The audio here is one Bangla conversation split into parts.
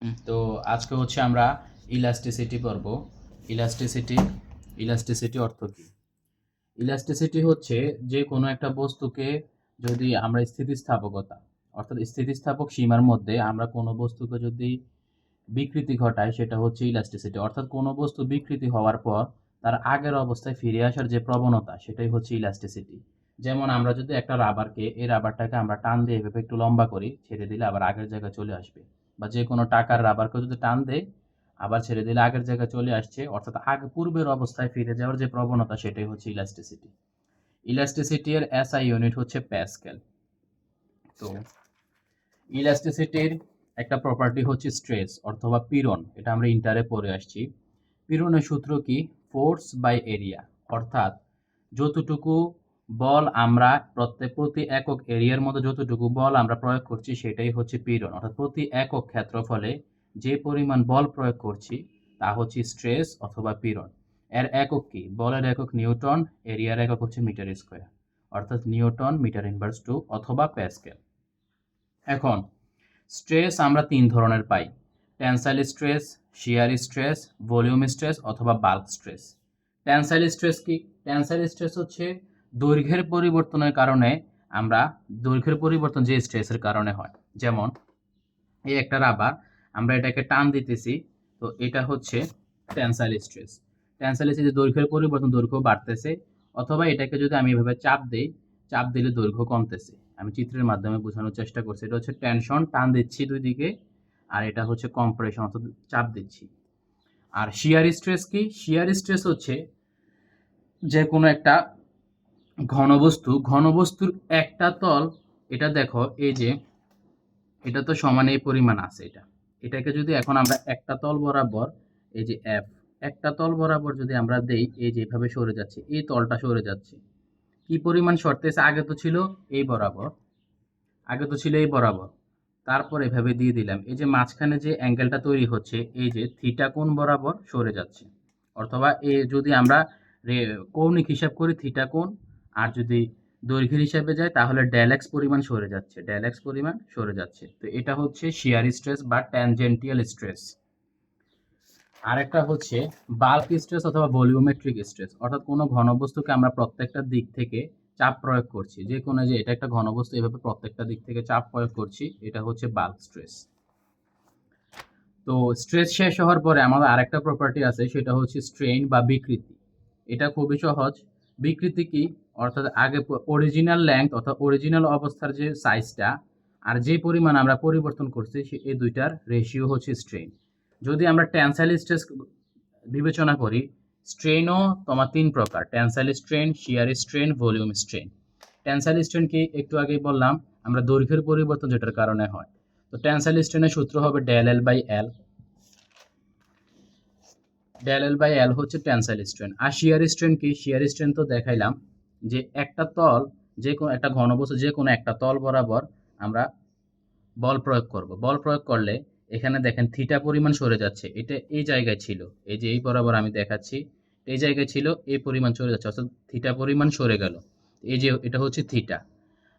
তো আজকে হচ্ছে আমরা ইলাস্টিসিটি পড়ব। ইলাস্টিসিটি ইলাস্টিসিটি অর্থ কী? ইলাস্টিসিটি হচ্ছে যে কোনো একটা বস্তুকে যদি আমরা স্থিতিস্থাপকতা অর্থাৎ স্থিতিস্থাপক সীমার মধ্যে আমরা কোনো বস্তুকে যদি বিকৃতি ঘটায় সেটা হচ্ছে ইলাস্টিসিটি। অর্থাৎ কোনো বস্তু বিকৃতি হওয়ার পর তার আগের অবস্থায় ফিরে আসার যে প্রবণতা সেটাই হচ্ছে ইলাস্টিসিটি। যেমন আমরা যদি একটা রাবারকে এই রাবারটাকে আমরা টান দিয়ে এভাবে একটু লম্বা করি, ছেড়ে দিলে আবার আগের জায়গায় চলে আসবে। বা যে কোনো টাকার রাবারকে যদি টান দেয় আবার ছেড়ে দিলে আগের জায়গায় চলে আসছে, অর্থাৎ আগে পূর্বের অবস্থায় ফিরে যাওয়ার যে প্রবণতা সেটাই হচ্ছে ইলাস্টিসিটি। ইলাস্টিসিটি এর এসআই ইউনিট হচ্ছে প্যাসকেল। তো ইলাস্টিসিটির একটা প্রপার্টি হচ্ছে স্ট্রেস অথবা পীড়ন, এটা আমরা ইন্টারে পড়ে আসছি। পীড়নের সূত্র কি? ফোর্স বাই এরিয়া, অর্থাৎ যতটুকু বল আমরা প্রতি একক এরিয়ার মধ্যে যতটুকু বল আমরা প্রয়োগ করছি সেটাই হচ্ছে পীড়ন। অর্থাৎ প্রতি একক ক্ষেত্রফলে যে পরিমাণ বল প্রয়োগ করছি তা হচ্ছে স্ট্রেস অথবা পীড়ন। এর একক কি? বলের একক নিউটন, এরিয়ার একক হচ্ছে মিটার স্কোয়ার, অর্থাৎ নিউটন মিটার ইনভার্স 2 অথবা প্যাসকেল। এখন স্ট্রেস আমরা তিন ধরনের পাই: tensile stress, shear stress, volume stress অথবা বাল্ক স্ট্রেস। টেনসাইল স্ট্রেস কি? টেনসাইল স্ট্রেস হচ্ছে দৈর্ঘ্যের পরিবর্তনের কারণে আমরা দৈর্ঘ্যের পরিবর্তন যে স্ট্রেসের কারণে হয়। যেমন এই একটা রাবার, আমরা এটাকে টান দিতেছি, তো এটা হচ্ছে টেনসাইল স্ট্রেস। টেনসাইল স্ট্রেস দৈর্ঘ্যের পরিবর্তন, দৈর্ঘ্য বাড়তেছে, অথবা এটাকে যদি আমি এভাবে চাপ দেই, চাপ দিলে দৈর্ঘ্য কমতেছে। আমি চিত্রের মাধ্যমে বোঝানোর চেষ্টা করছি। এটা হচ্ছে টেনশন, টান দিচ্ছি দুই দিকে, আর এটা হচ্ছে কম্প্রেশন অর্থাৎ চাপ দিচ্ছি। আর শিয়ার স্ট্রেস কি? শিয়ার স্ট্রেস হচ্ছে যে কোনো একটা ঘনবস্তুর একটা তল, এটা দেখো এই যে এটা তো সমান এই পরিমাণ আছে, এটাকে যদি এখন আমরা একটা তল বরাবর, এই যে এফ, একটা তল বরাবর যদি আমরা দেই, এই যে এভাবে সরে যাচ্ছে, এই তলটা সরে যাচ্ছে, কি পরিমাণ সরতেছে? আগে তো ছিল এই বরাবর, তারপর এভাবে দিয়ে দিলাম, এই যে মাঝখানে যে অ্যাঙ্গেলটা তৈরি হচ্ছে এই যে থিটা কোণ বরাবর সরে যাচ্ছে। অথবা এ যদি আমরা কৌণিক হিসাব করি থিটা কোণ, আর যদি দৈর্ঘ্যের হিসাবে যায় তাহলে ডেল এক্স পরিমাণ সরে যাচ্ছে, তো এটা হচ্ছে শিয়ার স্ট্রেস বা ট্যানজেন্টিয়াল স্ট্রেস। আরেকটা হচ্ছে বাল্ক স্ট্রেস অথবা ভলিউমেট্রিক স্ট্রেস, অর্থাৎ কোনো ঘনবস্তুকে আমরা প্রত্যেকটা দিক থেকে চাপ প্রয়োগ করছি, যে কোনো, যে এটা একটা ঘনবস্তু, এভাবে প্রত্যেকটা দিক থেকে চাপ প্রয়োগ করছি, এটা হচ্ছে বাল্ক স্ট্রেস। তো স্ট্রেস শেষ হওয়ার পরে আমাদের আরেকটা প্রপার্টি আছে, সেটা হচ্ছে স্ট্রেইন বা বিকৃতি। এটা খুবই সহজ। বিকৃতি কি? অর্থাৎ আগে অরিজিনাল লেংথ অর্থাৎ অরিজিনাল অবস্থার যে সাইজটা আর যে পরিমাণ আমরা পরিবর্তন করছি এই দুইটার রেশিও হচ্ছে স্ট্রেইন। যদি আমরা টেনসাইল স্ট্রেস বিবেচনা করি, স্ট্রেইনও তোমার তিন প্রকার: tensile strain, shear strain, volume strain. Tensile strain কি? একটু আগেই বললাম, আমরা দৈর্ঘ্যের পরিবর্তন যেটার কারণে হয়। তো টেনসাইল স্ট্রেনের সূত্র হবে del L by L. Del L by L হচ্ছে টেনসাইল স্ট্রেন। আর শিয়ার স্ট্রেন কি? শিয়ার স্ট্রেন তো দেখাইলাম, যে একটা তল, যে কোনো একটা ঘনবস্তু যে কোনো একটা তল বরাবর আমরা বল প্রয়োগ করব। বল প্রয়োগ করলে এখানে দেখেন থিটা পরিমাণ সরে যাচ্ছে, এটা এই জায়গায় ছিল, এই যে এই বরাবর আমি দেখাচ্ছি, এই জায়গায় ছিল, এই পরিমাণ সরে যাচ্ছে, অর্থাৎ থিটা পরিমাণ সরে গেল। এই যে এটা হচ্ছে থিটা,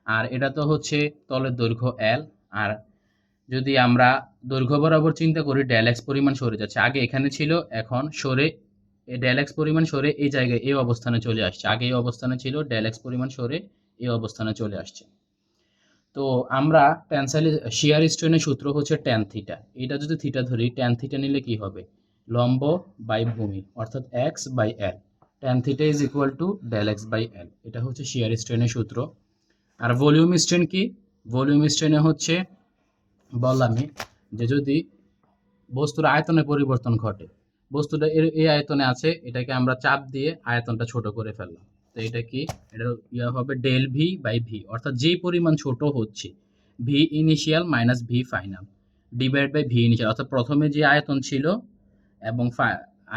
আর এটা তো হচ্ছে তলের দৈর্ঘ্য এল। আর যদি আমরা দৈর্ঘ্য বরাবর চিন্তা করি, ডেল এক্স পরিমাণ সরে যাচ্ছে, আগে এখানে ছিল, এখন সরে এই ডেল এক্স পরিমাণ সরে এই জায়গায় এই অবস্থানে চলে আসছে, আগে এই অবস্থানে ছিল, ডেল এক্স পরিমাণ সরে এই অবস্থানে চলে আসছে। তো আমরা টেনসাইল শিয়ার স্ট্রেনের সূত্র হচ্ছে ট্যান থিটা। এটা যদি থিটা ধরি, ট্যান থিটা নিলে কি হবে? লম্ব বাই ভূমি, অর্থাৎ X by L. Tan theta is equal to del X by L. এটা হচ্ছে শিয়ার স্ট্রেনের সূত্র। আর ভলিউম স্ট্রেন কি? ভলিউম স্ট্রেনে হচ্ছে বললামই, যে যদি বস্তুর আয়তনে পরিবর্তন ঘটে, বস্তুটা এই আয়তনে আছে, এটাকে আমরা চাপ দিয়ে আয়তনটা ছোট করে ফেললাম, তো এটা কি? এটা হবে ডেল ভি বাই ভি, অর্থাৎ যেই পরিমাণ ছোট হচ্ছে, V initial minus V final divide by V initial, অর্থাৎ প্রথমে যে আয়তন ছিল এবং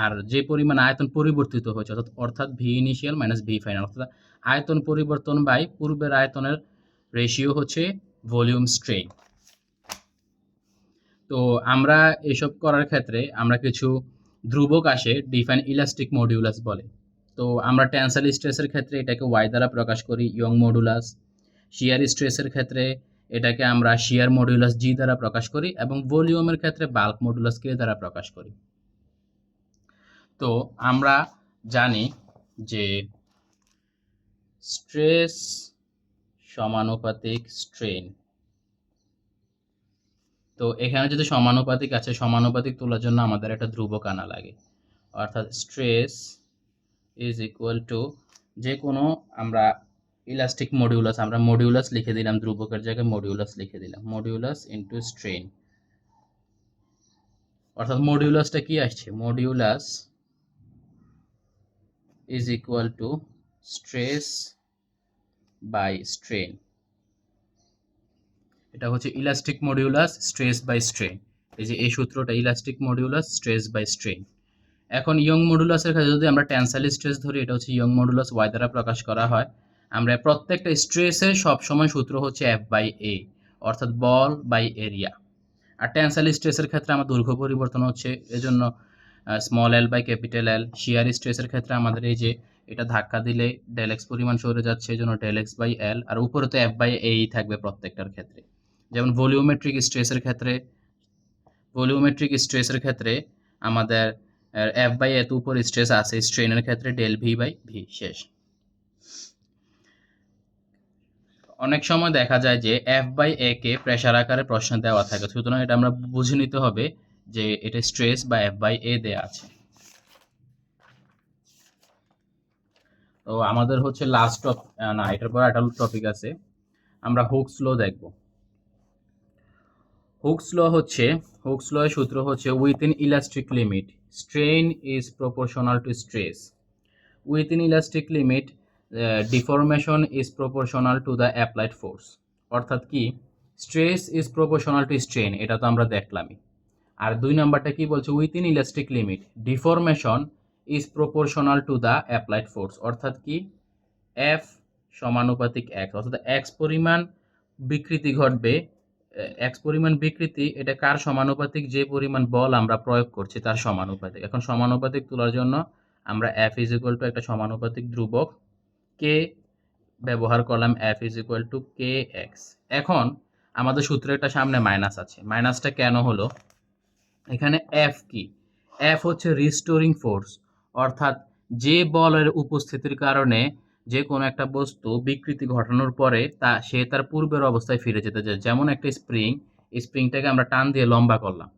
আর যে পরিমাণ আয়তন পরিবর্তিত হয়েছে, অর্থাৎ V initial minus V final, অর্থাৎ আয়তন পরিবর্তন বাই পূর্বের আয়তনের রেশিও হচ্ছে ভলিউম স্ট্রেন। তো আমরা এসব করার ক্ষেত্রে আমরা কিছু ধ্রুবক আসে, ডিফাইন ইলাস্টিক মডিউলাস বলে। তো আমরা টেনসাইল স্ট্রেসের ক্ষেত্রে এটাকে ওয়াই দ্বারা প্রকাশ করি, ইয়ং মডুলাস। শিয়ার স্ট্রেসের ক্ষেত্রে এটাকে আমরা শিয়ার মডুলাস জি দ্বারা প্রকাশ করি এবং ভলিউমের ক্ষেত্রে বাল্ক মডুলাস কে দ্বারা প্রকাশ করি। তো আমরা জানি যে স্ট্রেস সমানুপাতিক স্ট্রেন। তো এখানে যদি সমানুপাতিক আছে, সমানুপাতিক তোলার জন্য আমাদের একটা ধ্রুবক আনা লাগে, অর্থাৎ স্ট্রেস ইজ ইকুয়াল টু যে কোনো আমরা ইলাস্টিক মডিউলাস, আমরা মডিউলাস লিখে দিলাম, ধ্রুবকের জায়গায় মডিউলাস লিখে দিলাম, মডিউলাস ইন্টু স্ট্রেন। অর্থাৎ মডিউলাসটা কি আসছে, modulus is equal to stress by strain. এটা হচ্ছে elastic modulus stress by strain. এই যে এই সূত্রটা elastic modulus stress by strain. এখন ইয়ং মডুলাসের ক্ষেত্রে যদি আমরা টেনসাইল স্ট্রেস ধরি, এটা হচ্ছে ইয়ং মডুলাস ওয়াই দ্বারা প্রকাশ করা হয়। আমরা প্রত্যেকটা স্ট্রেসে সবসময় সূত্র হচ্ছে এফ বাই এ, অর্থাৎ বল বাই এরিয়া। আর টেনসাইল স্ট্রেসের ক্ষেত্রে আমার দৈর্ঘ্য পরিবর্তন হচ্ছে, এজন্য small L by capital L. Shear স্ট্রেসের ক্ষেত্রে আমাদের এই যে এটা ধাক্কা দিলে ডেল এক্স পরিমাণ সরে যাচ্ছে, এই জন্য ডেল এক্স বাই এল, আর উপরে তো এফ বাই এই থাকবে প্রত্যেকটার ক্ষেত্রে। যেমন ভলিওমেট্রিক স্ট্রেসের ক্ষেত্রে আমাদের এফ বাই এত উপর স্ট্রেস আছে, স্ট্রেনের ক্ষেত্রে ডেল ভি বাই ভি শেষ। অনেক সময় দেখা যায় যে এফ বাই এ কে প্রেসার আকারে প্রশ্ন দেওয়া থাকে, সুতরাং এটা আমরা বুঝে নিতে হবে যে এটা স্ট্রেস বা এফ বাই এ দেওয়া আছে। তো আমাদের হচ্ছে লাস্ট না, এটার পর একটা টপিক আছে, আমরা হুকস ল দেখব। হুকস ল এর সূত্র হচ্ছে within elastic limit strain is proportional to stress, within elastic limit deformation is proportional to the applied force. অর্থাৎ কি, stress is proportional to strain, এটা তো আমরা দেখলামই। আর 2 নাম্বারটা কি বলছে, within elastic limit deformation is proportional to the applied force. অর্থাৎ কি, এফ সমানুপাতিক এক্স, অর্থাৎ এক্স পরিমাণ বিকৃতি ঘটবে, এক্স পরিমাণ বিকৃতি এটা কার সমানুপাতিক, যে পরিমাণ বল আমরা প্রয়োগ করছি তার সমানুপাতিক। এখন সমানুপাতিক তোলার জন্য আমরা এফ ইজ ইকুয়াল টু একটা সমানুপাতিক ধ্রুবক কে ব্যবহার করলাম, F is equal two K x. এখন আমাদের সূত্রে একটা সামনে মাইনাস আছে, মাইনাসটা কেন হলো, এখানে এফ কি, এফ হচ্ছে রিস্টোরিং ফোর্স, অর্থাৎ যে বলের উপস্থিতির কারণে যে কোনো একটা বস্তু বিকৃতি ঘটানোর পরে সে তার পূর্বের অবস্থায় ফিরে যেতে চায়। যেমন একটা স্প্রিংটাকে আমরা টান দিয়ে লম্বা করলাম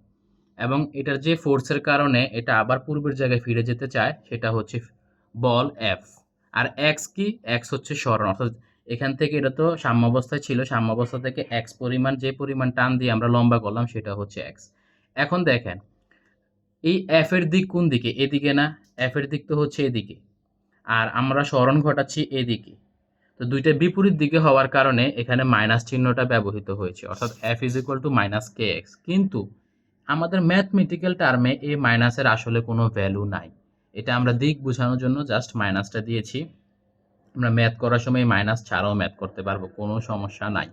এবং এটার যে ফোর্সের কারণে এটা আবার পূর্বের জায়গায় ফিরে যেতে চায়, সেটা হচ্ছে বল এফ। আর এক্স কি, এক্স হচ্ছে সরণ, অর্থাৎ এখান থেকে এটা তো সাম্যাবস্থায় ছিল, সাম্যাবস্থা থেকে এক্স পরিমাণ যে পরিমাণ টান দিয়ে আমরা লম্বা করলাম সেটা হচ্ছে এক্স। এখন দেখেন এই এফ এর দিক কোন দিকে, এদিকে না, এফ এর দিক তো হচ্ছে এদিকে, আর আমরা সরণ ঘটাচ্ছি এদিকে। তো দুইটা বিপরীত দিকে হওয়ার কারণে এখানে মাইনাস চিহ্নটা ব্যবহৃত হয়েছে, অর্থাৎ F is equal two minus K x. কিন্তু আমাদের ম্যাথমেটিক্যাল টার্মে এই মাইনাসের আসলে কোনো ভ্যালু নাই, এটা আমরা দিক বোঝানোর জন্য জাস্ট মাইনাসটা দিয়েছি। আমরা ম্যাথ করার সময় মাইনাস ছাড়াও ম্যাথ করতে পারবো, কোনো সমস্যা নাই।